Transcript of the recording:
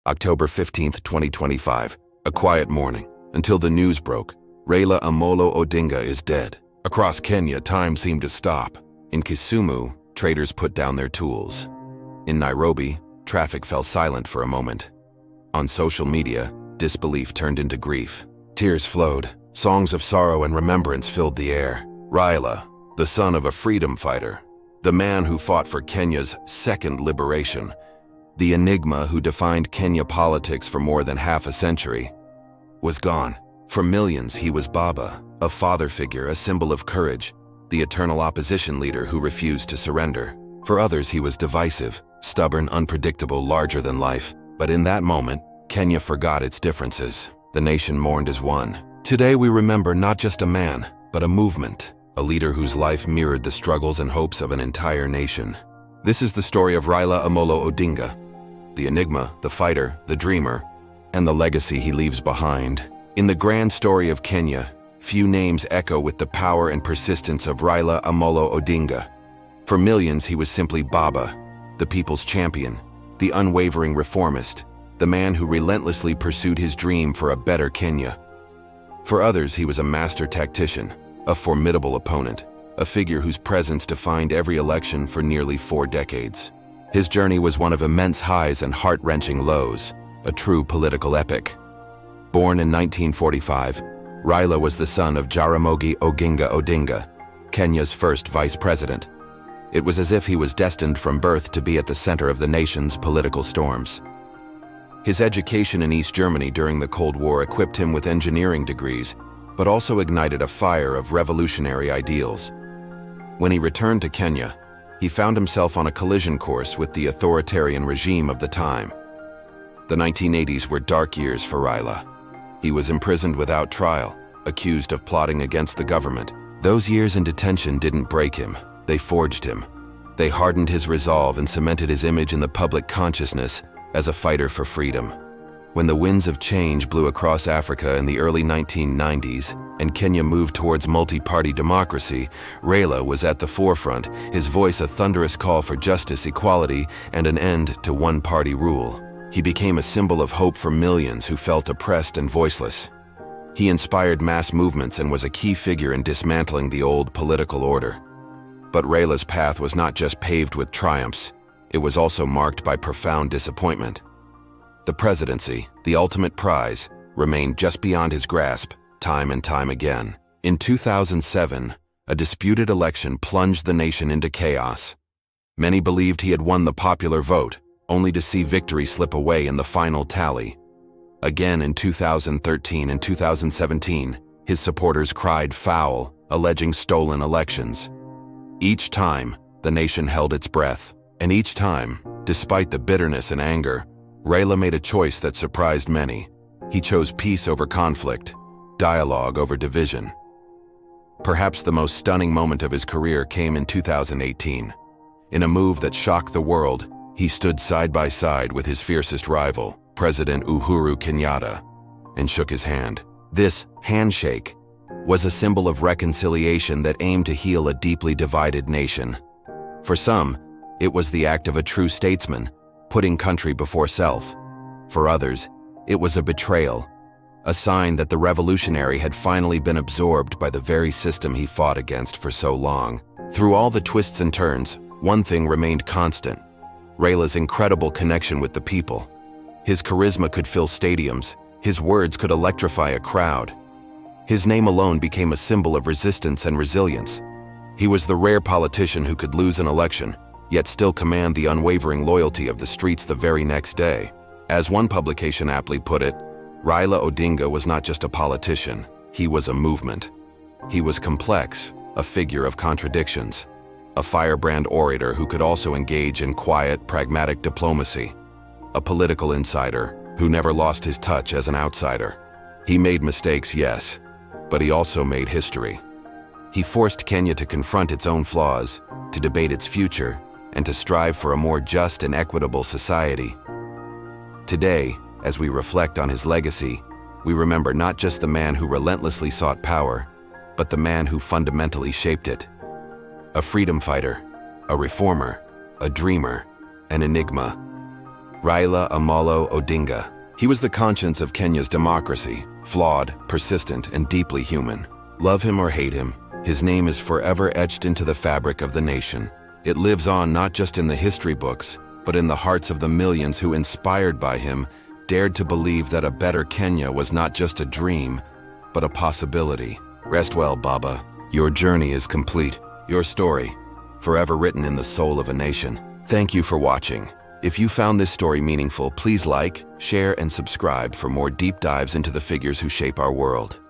October 15, 2025. A quiet morning, until the news broke. Raila Amolo Odinga is dead. Across Kenya, time seemed to stop. In Kisumu, traders put down their tools. In Nairobi, traffic fell silent for a moment. On social media, disbelief turned into grief. Tears flowed. Songs of sorrow and remembrance filled the air. Raila, the son of a freedom fighter, the man who fought for Kenya's second liberation, the Enigma who defined Kenya politics for more than half a century, was gone. For millions, he was Baba, a father figure, a symbol of courage, the eternal opposition leader who refused to surrender. For others, he was divisive, stubborn, unpredictable, larger than life. But in that moment, Kenya forgot its differences. The nation mourned as one. Today we remember not just a man, but a movement, a leader whose life mirrored the struggles and hopes of an entire nation. This is the story of Raila Amolo Odinga, the enigma, the fighter, the dreamer, and the legacy he leaves behind. In the grand story of Kenya, few names echo with the power and persistence of Raila Amolo Odinga. For millions, he was simply Baba, the people's champion, the unwavering reformist, the man who relentlessly pursued his dream for a better Kenya. For others, he was a master tactician, a formidable opponent, a figure whose presence defined every election for nearly 4 decades. His journey was one of immense highs and heart-wrenching lows, a true political epic. Born in 1945, Raila was the son of Jaramogi Oginga Odinga, Kenya's first vice president. It was as if he was destined from birth to be at the center of the nation's political storms. His education in East Germany during the Cold War equipped him with engineering degrees, but also ignited a fire of revolutionary ideals. When he returned to Kenya, he found himself on a collision course with the authoritarian regime of the time. The 1980s were dark years for Raila. He was imprisoned without trial, accused of plotting against the government. Those years in detention didn't break him, they forged him. They hardened his resolve and cemented his image in the public consciousness as a fighter for freedom. When the winds of change blew across Africa in the early 1990s and Kenya moved towards multi-party democracy, Raila was at the forefront, his voice a thunderous call for justice, equality, and an end to one-party rule. He became a symbol of hope for millions who felt oppressed and voiceless. He inspired mass movements and was a key figure in dismantling the old political order. But Raila's path was not just paved with triumphs, it was also marked by profound disappointment. The presidency, the ultimate prize, remained just beyond his grasp, time and time again. In 2007, a disputed election plunged the nation into chaos. Many believed he had won the popular vote, only to see victory slip away in the final tally. Again in 2013 and 2017, his supporters cried foul, alleging stolen elections. Each time, the nation held its breath, and each time, despite the bitterness and anger, Raila made a choice that surprised many. He chose peace over conflict, dialogue over division. Perhaps the most stunning moment of his career came in 2018. In a move that shocked the world, he stood side by side with his fiercest rival, President Uhuru Kenyatta, and shook his hand. This handshake was a symbol of reconciliation that aimed to heal a deeply divided nation. For some, it was the act of a true statesman, putting country before self. For others, it was a betrayal, a sign that the revolutionary had finally been absorbed by the very system he fought against for so long. Through all the twists and turns, one thing remained constant: Raila's incredible connection with the people. His charisma could fill stadiums, his words could electrify a crowd. His name alone became a symbol of resistance and resilience. He was the rare politician who could lose an election, yet still command the unwavering loyalty of the streets the very next day. As one publication aptly put it, Raila Odinga was not just a politician, he was a movement. He was complex, a figure of contradictions, a firebrand orator who could also engage in quiet, pragmatic diplomacy, a political insider who never lost his touch as an outsider. He made mistakes, yes, but he also made history. He forced Kenya to confront its own flaws, to debate its future, and to strive for a more just and equitable society. Today, as we reflect on his legacy, we remember not just the man who relentlessly sought power, but the man who fundamentally shaped it. A freedom fighter, a reformer, a dreamer, an enigma. Raila Amolo Odinga. He was the conscience of Kenya's democracy, flawed, persistent, and deeply human. Love him or hate him, his name is forever etched into the fabric of the nation. It lives on not just in the history books, but in the hearts of the millions who, inspired by him, dared to believe that a better Kenya was not just a dream, but a possibility. Rest well, Baba. Your journey is complete. Your story, forever written in the soul of a nation. Thank you for watching. If you found this story meaningful, please like, share, and subscribe for more deep dives into the figures who shape our world.